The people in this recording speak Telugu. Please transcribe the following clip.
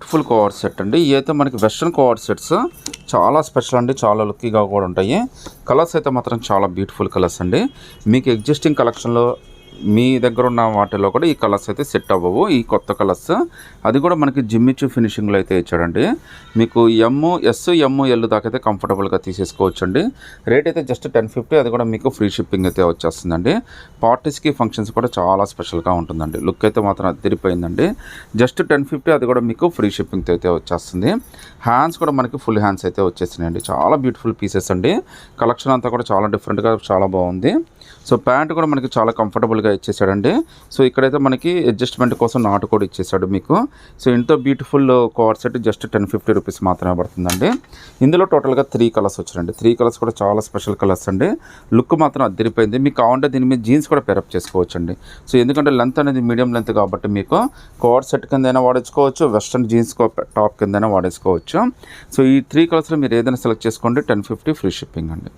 బ్యూటిఫుల్ కోఆర్ సెట్ అండి. ఇవైతే మనకి వెస్ట్రన్ కోఆర్ సెట్స్ చాలా స్పెషల్ అండి, చాలా లుక్కీగా కూడా ఉంటాయి. కలర్స్ అయితే మాత్రం చాలా బ్యూటిఫుల్ కలర్స్ అండి. మీకు ఎగ్జిస్టింగ్ కలెక్షన్లో మీ దగ్గర ఉన్న వాటిలో కూడా ఈ కలర్స్ అయితే సెట్ అవ్వవు, ఈ కొత్త కలర్స్. అది కూడా మనకి జిమ్మిచ్చు ఫినిషింగ్లో అయితే ఇచ్చాడండి. మీకు ఎల్ దాకా అయితే కంఫర్టబుల్గా తీసేసుకోవచ్చు అండి. రేట్ అయితే జస్ట్ 1050, అది కూడా మీకు ఫ్రీ షిప్పింగ్ అయితే వచ్చేస్తుందండి. పార్టీస్కి ఫంక్షన్స్ కూడా చాలా స్పెషల్గా ఉంటుందండి. లుక్ అయితే మాత్రం అదిరిపోయిందండి. జస్ట్ 1050, అది కూడా మీకు ఫ్రీ షిప్పింగ్తో అయితే వచ్చేస్తుంది. హ్యాండ్స్ కూడా మనకి ఫుల్ హ్యాండ్స్ అయితే వచ్చేసినాయండి. చాలా బ్యూటిఫుల్ పీసెస్ అండి. కలెక్షన్ అంతా కూడా చాలా డిఫరెంట్గా చాలా బాగుంది. సో ప్యాంట్ కూడా మనకి చాలా కంఫర్టబుల్గా ఇచ్చేసాడండి. సో ఇక్కడైతే మనకి అడ్జస్ట్మెంట్ కోసం నాటు కూడా ఇచ్చేసాడు మీకు. సో ఇంత బ్యూటిఫుల్ కోఆర్ సెట్ జస్ట్ 1050 రూపీస్ మాత్రమే పడుతుందండి. ఇందులో టోటల్గా 3 కలర్స్ వచ్చాయండి. 3 కలర్స్ కూడా చాలా స్పెషల్ కలర్స్ అండి. లుక్ మాత్రం అదిరిపోయింది. మీకు కావాలంటే దీని మీద జీన్స్ కూడా పేరప్ చేసుకోవచ్చు అండి. సో ఎందుకంటే లెంత్ అనేది మీడియం లెంత్ కాబట్టి మీకు కోఆర్ సెట్ కిందైనా వాడేసుకోవచ్చు, వెస్ట్రన్ జీన్స్ టాప్ కిందైనా వాడేసుకోవచ్చు. సో ఈ 3 కలర్స్లో మీరు ఏదైనా సెలెక్ట్ చేసుకోండి. 1050 ఫ్రీ షిప్పింగ్ అండి.